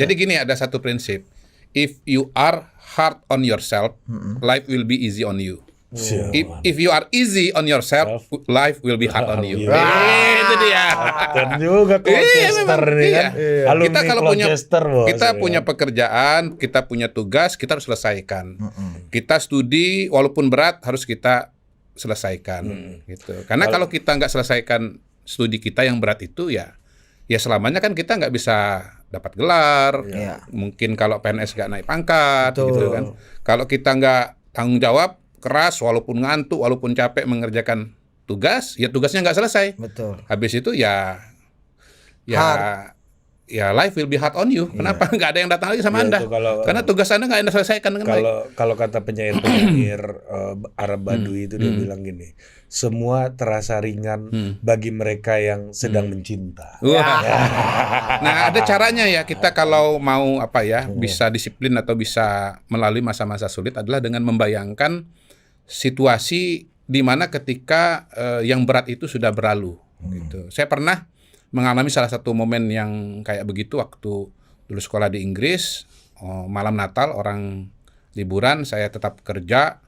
Jadi gini, ada satu prinsip. If you are hard on yourself, life will be easy on you. If you are easy on yourself, life will be hard on you. Itu dia. Dan juga Colchester nih kan. Alumni Kita kalau Colchester, kita punya pekerjaan, kita punya tugas, kita harus selesaikan. Kita studi walaupun berat harus kita selesaikan gitu. Karena kalau kita nggak selesaikan studi kita yang berat itu ya selamanya kan kita nggak bisa dapat gelar. Mungkin kalau PNS nggak naik pangkat gitu kan. Kalau kita nggak tanggung jawab keras, walaupun ngantuk, walaupun capek mengerjakan tugas, ya tugasnya nggak selesai. Betul. Habis itu ya life will be hard on you. Kenapa nggak ada yang datang lagi sama Anda? Karena tugas Anda nggak Anda selesaikan dengan baik. Kalau kata penyair Arab Badui itu dia bilang gini, semua terasa ringan bagi mereka yang sedang mencinta. Nah, ada caranya ya kita kalau mau bisa disiplin atau bisa melalui masa-masa sulit adalah dengan membayangkan situasi di mana ketika yang berat itu sudah berlalu. Gitu. Saya pernah mengalami salah satu momen yang kayak begitu waktu dulu sekolah di Inggris, malam Natal orang liburan, saya tetap kerja,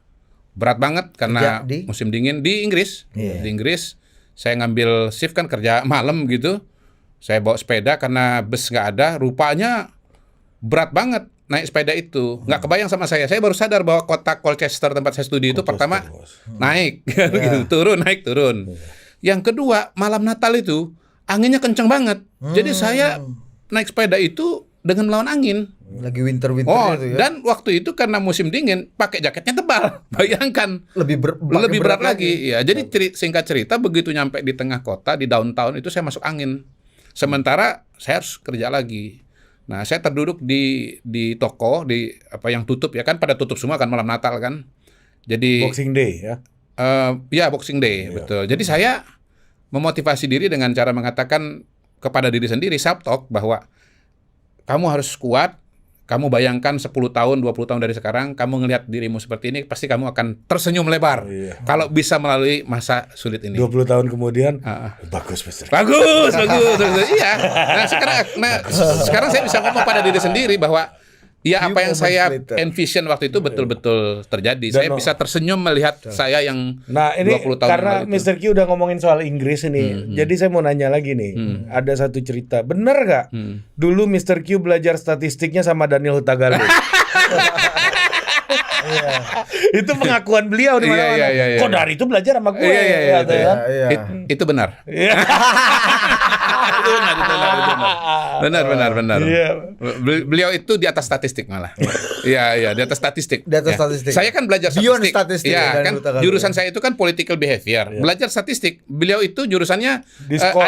berat banget karena musim dingin di Inggris. Di Inggris saya ngambil shift kan kerja malam gitu, saya bawa sepeda karena bus nggak ada, rupanya berat banget naik sepeda itu. Nggak kebayang sama saya baru sadar bahwa kota Colchester tempat saya studi itu pertama naik, gitu, turun, naik, turun. Yang kedua, malam Natal itu anginnya kencang banget. Jadi saya naik sepeda itu dengan melawan angin. Lagi winter itu ya. Dan waktu itu karena musim dingin pakai jaketnya tebal. Bayangkan lebih berat lagi. Ya, jadi singkat cerita begitu nyampe di tengah kota di downtown itu saya masuk angin. Sementara saya harus kerja lagi. Nah, saya terduduk di toko yang tutup ya kan, pada tutup semua kan malam Natal kan. Jadi Boxing Day ya. Boxing Day, betul. Jadi saya memotivasi diri dengan cara mengatakan kepada diri sendiri, self-talk, bahwa kamu harus kuat. Kamu bayangkan 10 tahun, 20 tahun dari sekarang, kamu ngelihat dirimu seperti ini, pasti kamu akan tersenyum lebar. Kalau bisa melalui masa sulit ini. 20 tahun kemudian, bagus, Mr. Bagus. Iya. Nah, sekarang saya bisa ngomong pada diri sendiri bahwa ya apa yang saya envision waktu itu betul-betul terjadi. Saya bisa tersenyum melihat saya yang 20 tahun karena lalu itu. Mr. Q udah ngomongin soal Inggris ini. Jadi saya mau nanya lagi nih. Ada satu cerita. Bener gak? Dulu Mr. Q belajar statistiknya sama Daniel Hutagalung. Itu pengakuan beliau di mana-mana. Kok dari itu belajar sama gue? Itu benar. Benar. Beliau itu di atas statistik malah. Iya, di atas statistik. Saya kan belajar statistik. Iya, kan jurusan saya itu kan political behavior. Belajar statistik. Beliau itu jurusannya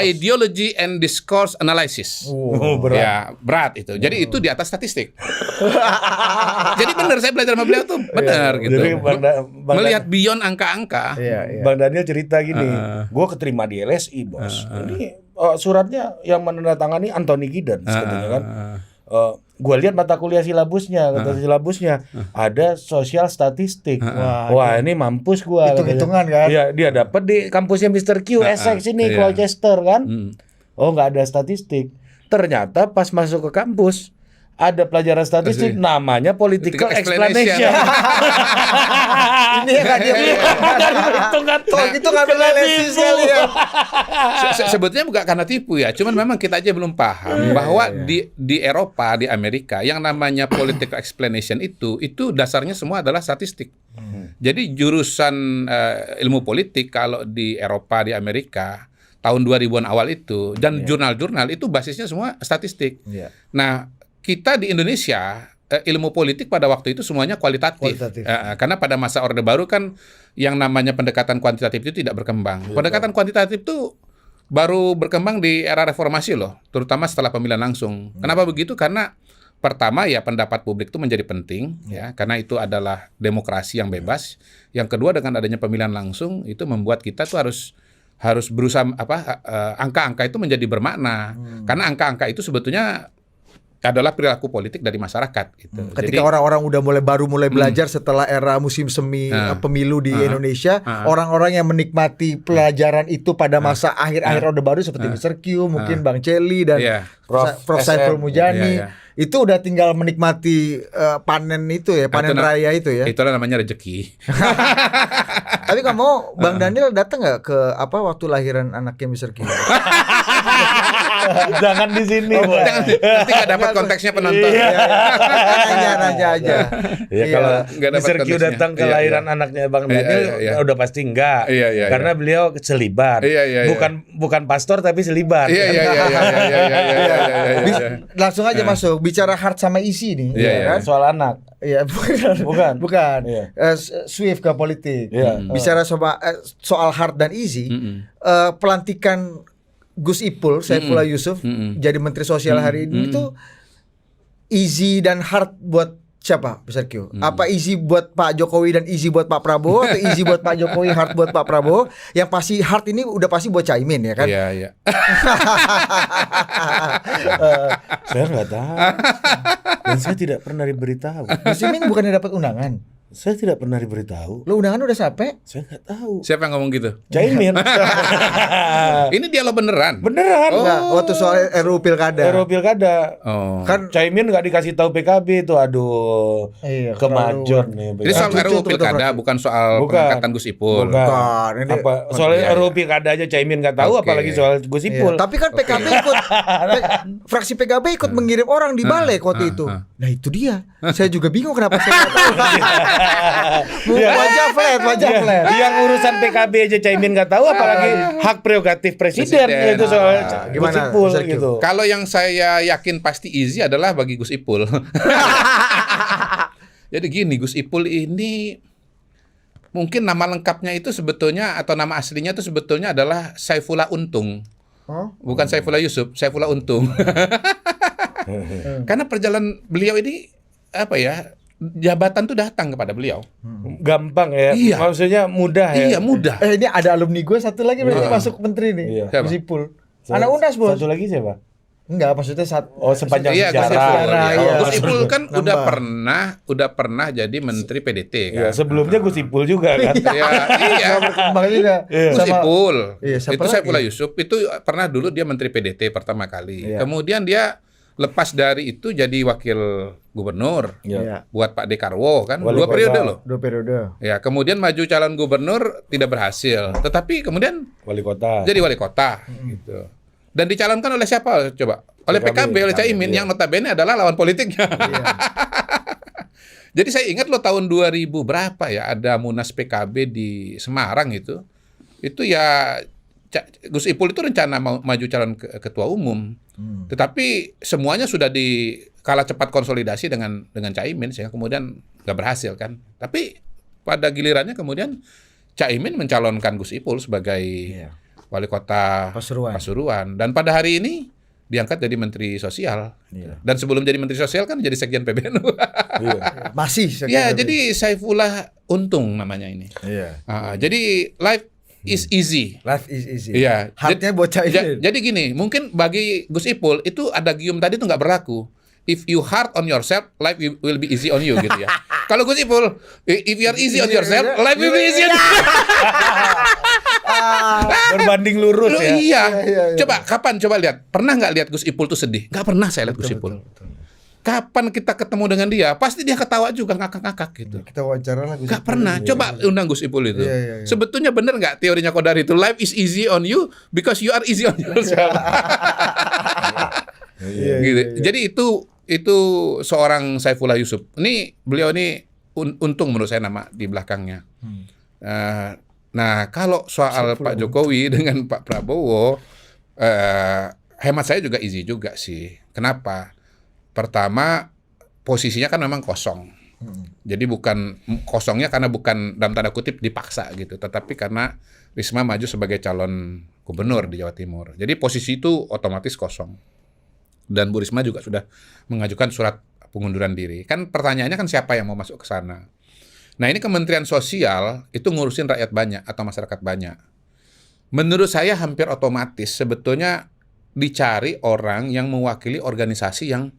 ideology and discourse analysis. Berat itu. Jadi itu di atas statistik. Jadi benar saya belajar sama beliau tuh benar gitu. Jadi melihat beyond angka-angka. Bang Daniel cerita gini, gue keterima di LSI bos. Ini suratnya yang menandatangani Anthony Giddens katanya kan. Gue lihat mata kuliah silabusnya, ada sosial statistik. Wah ini mampus gue. Hitung-hitungan kan? Iya, dia dapat di kampusnya Mr. Q, Essex ini, Colchester kan. Oh nggak ada statistik. Ternyata pas masuk ke kampus ada pelajaran statistik namanya political explanation. Ini yang kan dia gitu ngambil analisis kali ya. Sebetulnya bukan karena tipu ya, cuman memang kita aja belum paham bahwa di Eropa, di Amerika yang namanya political explanation itu dasarnya semua adalah statistik. Jadi jurusan ilmu politik kalau di Eropa, di Amerika tahun 2000-an awal itu dan jurnal-jurnal itu basisnya semua statistik. Nah, kita di Indonesia ilmu politik pada waktu itu semuanya kualitatif. Karena pada masa Orde Baru kan yang namanya pendekatan kuantitatif itu tidak berkembang. Pendekatan kuantitatif itu baru berkembang di era reformasi loh, terutama setelah pemilihan langsung. Kenapa begitu? Karena pertama ya pendapat publik itu menjadi penting ya, karena itu adalah demokrasi yang bebas. Yang kedua dengan adanya pemilihan langsung itu membuat kita tuh harus berusaha angka-angka itu menjadi bermakna. Karena angka-angka itu sebetulnya adalah perilaku politik dari masyarakat gitu. Ketika orang-orang udah baru mulai belajar setelah era musim semi pemilu di Indonesia, orang-orang yang menikmati pelajaran itu pada masa akhir-akhir Orde Baru seperti Mr. Q, mungkin Bang Celi dan Prof. Saiful Mujani, itu udah tinggal menikmati panen itu ya, panen raya itu ya. Itulah namanya rezeki. Tapi kamu Bang Daniel datang nggak ke waktu lahiran anaknya Mr. Q? Jangan di sini. Jangan, nanti nggak dapat konteksnya penonton. Nanya aja. Ya kalau Mr. Q datang ke lahiran anaknya Bang Daniel, udah pasti enggak. Karena beliau selibat. Bukan pastor tapi selibat. Langsung aja masuk bicara heart sama isi nih, kan? Soal anak. Iya, bukan. Swift ke politik. Bicara soal heart dan easy, pelantikan Gus Ipul, Saifullah Yusuf jadi Menteri Sosial hari ini itu easy dan hard buat siapa, Besar Q? Apa easy buat Pak Jokowi dan easy buat Pak Prabowo, atau easy buat Pak Jokowi, hard buat Pak Prabowo? Yang pasti hard ini udah pasti buat Caimin ya kan? Iya. Saya nggak tahu. Dan saya tidak pernah diberitahu. Caimin bukannya dapat undangan? Saya tidak pernah diberitahu. Lo undangan udah sampai? Saya nggak tahu. Siapa yang ngomong gitu? Caimin. Ini dialog beneran. Beneran. Enggak, waktu soal RUU Pilkada. Kan Caimin nggak dikasih tahu PKB itu, aduh. Iya, kemajon nih. Ini soal RUU Pilkada, bukan soal pengangkatan Gus Ipul. Bukan. Soal RUU Pilkada aja Caimin nggak tahu, apalagi soal Gus Ipul. Tapi kan PKB ikut, fraksi PKB ikut mengirim orang di balik waktu itu. Nah itu dia. Saya juga bingung kenapa saya nggak tahu. Wajah flat. Yang urusan PKB aja Caimin nggak tahu, apalagi hak prerogatif presiden itu soal Gus Ipul gitu. Kalau yang saya yakin pasti easy adalah bagi Gus Ipul. Jadi gini, Gus Ipul ini mungkin nama lengkapnya itu sebetulnya atau nama aslinya itu sebetulnya adalah Saifullah Untung. Bukan Saifullah Yusuf, Saifullah Untung. Karena perjalanan beliau ini jabatan tuh datang kepada beliau. Gampang ya. Iya. Maksudnya mudah ya. Iya, mudah. Ini ada alumni gue satu lagi berarti masuk menteri nih. Siapa? Gus Ipul. Anak UNAS, Bos. Satu lagi siapa? Enggak, maksudnya sepanjang Gus sejarah. Gus Ipul kan udah pernah jadi menteri PDT kan. Ya, sebelumnya Gus Ipul juga kan. Iya. Berkembang juga. Gus Ipul. Itu Saifullah Yusuf itu pernah dulu dia menteri PDT pertama kali. Kemudian dia lepas dari itu jadi wakil gubernur buat Pak Dekarwo kan. Dua periode loh. Ya, kemudian maju calon gubernur tidak berhasil. Tetapi kemudian jadi wali kota gitu. Dan dicalonkan oleh siapa coba? Oleh PKB, oleh Caimin yang notabene adalah lawan politiknya. Jadi saya ingat loh tahun 2000 berapa ya ada Munas PKB di Semarang itu. Itu ya Gus Ipul itu rencana mau maju calon ketua umum. Tetapi semuanya sudah kalah cepat konsolidasi dengan Caimin sehingga kemudian nggak berhasil kan. Tapi pada gilirannya kemudian Caimin mencalonkan Gus Ipul sebagai wali kota Pasuruan. Dan pada hari ini diangkat jadi Menteri Sosial. Dan sebelum jadi Menteri Sosial kan jadi Sekjen PBNU. Masih ya, jadi Saifullah Untung namanya ini. Jadi life is easy. Life is easy. Iya. Hardnya bocah ini. Jadi gini, mungkin bagi Gus Ipul itu ada gium tadi itu nggak berlaku. If you hard on yourself, life will be easy on you gitu ya. Kalau Gus Ipul, if you are easy on yourself, life will be easy on you. Berbanding lurus ya. Iya. Coba lihat. Pernah nggak lihat Gus Ipul tuh sedih? Nggak pernah saya lihat Gus Ipul. Kapan kita ketemu dengan dia, pasti dia ketawa juga, ngakak-ngakak gitu. Kita wawancara lah Gus Ipul. Nggak pernah. Coba undang Gus Ipul itu. Sebetulnya benar nggak teorinya Kodari itu? Life is easy on you because you are easy on yourself. Gitu. Jadi itu seorang Saifullah Yusuf. Beliau ini Untung menurut saya nama di belakangnya. Nah, kalau soal Pak Jokowi dengan Pak Prabowo, hemat saya juga easy juga sih. Kenapa? Pertama, posisinya kan memang kosong. Jadi bukan kosongnya karena bukan dalam tanda kutip dipaksa gitu, tetapi karena Risma maju sebagai calon gubernur di Jawa Timur. Jadi posisi itu otomatis kosong. Dan Bu Risma juga sudah mengajukan surat pengunduran diri. Kan pertanyaannya kan siapa yang mau masuk ke sana? Nah, ini Kementerian Sosial itu ngurusin rakyat banyak atau masyarakat banyak. Menurut saya hampir otomatis sebetulnya dicari orang yang mewakili organisasi yang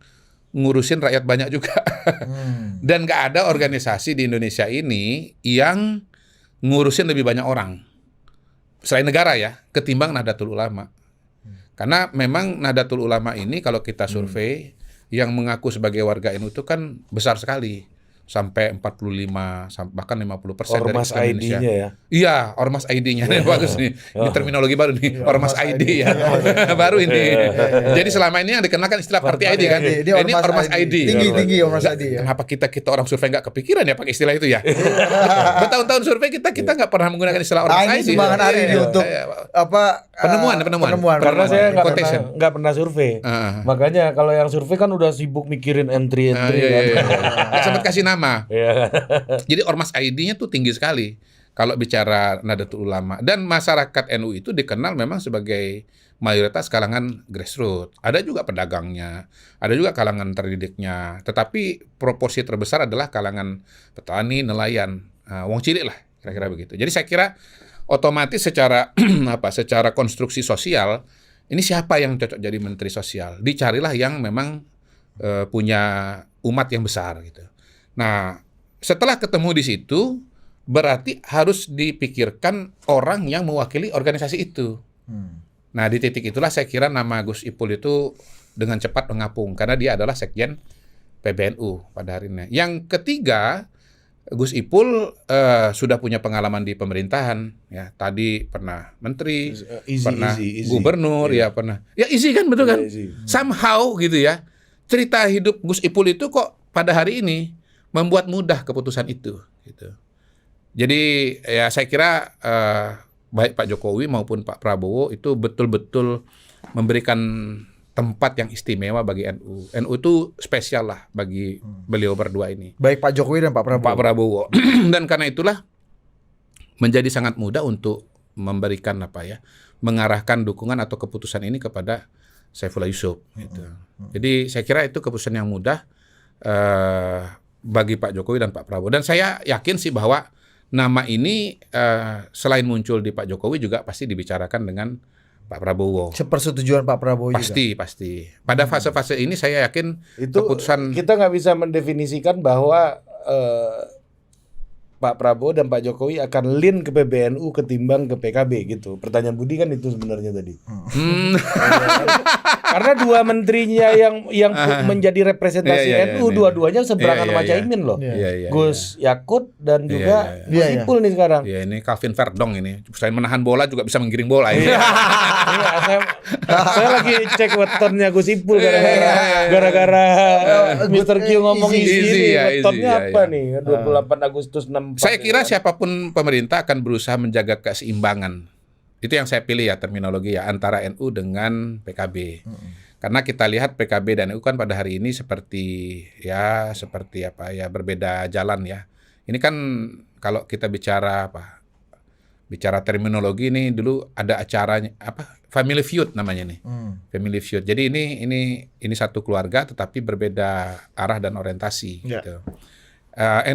ngurusin rakyat banyak juga. Dan nggak ada organisasi di Indonesia ini yang ngurusin lebih banyak orang selain negara ya, ketimbang Nahdlatul Ulama. Karena memang Nahdlatul Ulama ini kalau kita survei yang mengaku sebagai warga NU itu kan besar sekali. Sampai 45 bahkan 50% dari Ormas Islam Indonesia. ID-nya ya. Iya, Ormas ID-nya. Bagus nih. Ini terminologi baru nih, Ormas ID ya. Baru ini. Jadi selama ini yang dikenalkan istilah Party ID kan. Ini Ormas ID. Tinggi Ormas ID ya. Kenapa kita orang survei nggak kepikiran ya pakai istilah itu ya? Bertahun-tahun survei kita nggak pernah menggunakan istilah Ormas ID. Ini sumbangan hari ini untuk penemuan. Karena saya nggak pernah survei. Makanya kalau yang survei kan udah sibuk mikirin entry kan. Nggak sempat kasih nama. Jadi Ormas ID-nya tuh tinggi sekali kalau bicara Nahdlatul Ulama. Dan masyarakat NU itu dikenal memang sebagai mayoritas kalangan grassroots. Ada juga pedagangnya, ada juga kalangan terdidiknya. Tetapi proporsi terbesar adalah kalangan petani, nelayan, wong cilik lah, kira-kira begitu. Jadi saya kira otomatis secara secara konstruksi sosial, ini siapa yang cocok jadi menteri sosial? Dicarilah yang memang punya umat yang besar gitu. Nah, setelah ketemu di situ, berarti harus dipikirkan orang yang mewakili organisasi itu. Nah, di titik itulah saya kira nama Gus Ipul itu dengan cepat mengapung, karena dia adalah Sekjen PBNU pada hari ini. Yang ketiga, Gus Ipul sudah punya pengalaman di pemerintahan. Ya, tadi pernah menteri, pernah gubernur, ya pernah. Ya easy kan, betul kan? Somehow gitu ya. Cerita hidup Gus Ipul itu kok pada hari ini membuat mudah keputusan itu gitu. Jadi ya saya kira baik Pak Jokowi maupun Pak Prabowo itu betul-betul memberikan tempat yang istimewa bagi NU. NU itu spesial lah bagi beliau berdua ini. Baik Pak Jokowi dan Pak Prabowo. Pak Prabowo. Dan karena itulah menjadi sangat mudah untuk memberikan mengarahkan dukungan atau keputusan ini kepada Saifullah Yusuf gitu. Jadi saya kira itu keputusan yang mudah bagi Pak Jokowi dan Pak Prabowo. Dan saya yakin sih bahwa nama ini selain muncul di Pak Jokowi juga pasti dibicarakan dengan Pak Prabowo. Sepersetujuan Pak Prabowo pasti, juga? Pasti. Pada fase-fase ini saya yakin itu keputusan... Kita nggak bisa mendefinisikan bahwa Pak Prabowo dan Pak Jokowi akan lean ke PBNU ketimbang ke PKB gitu. Pertanyaan Budi kan itu sebenarnya tadi. Karena dua menterinya yang menjadi representasi NU dua-duanya seberangan sama Caimin loh. Gus Yakut dan juga Gus Ipul nih sekarang. Iya, ini Calvin Verdong ini. Selain menahan bola juga bisa menggiring bola ini. Saya lagi cek wetonnya Gus Ipul gara-gara Mr. Q ngomong isi wetonnya apa nih 28 Agustus 64. Saya kira siapapun pemerintah akan berusaha menjaga keseimbangan. Itu yang saya pilih ya terminologi ya antara NU dengan PKB. Karena kita lihat PKB dan NU kan pada hari ini seperti berbeda jalan ya. Ini kan kalau kita bicara terminologi ini dulu ada acaranya Family Feud namanya nih. Family Feud. Jadi ini satu keluarga tetapi berbeda arah dan orientasi gitu.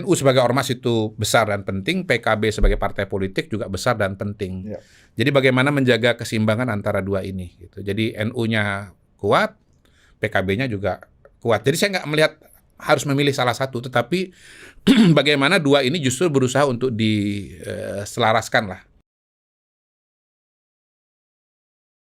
NU sebagai ormas itu besar dan penting, PKB sebagai partai politik juga besar dan penting. Jadi bagaimana menjaga keseimbangan antara dua ini gitu. Jadi NU-nya kuat, PKB-nya juga kuat. Jadi saya nggak melihat harus memilih salah satu, tetapi bagaimana dua ini justru berusaha untuk diselaraskan lah.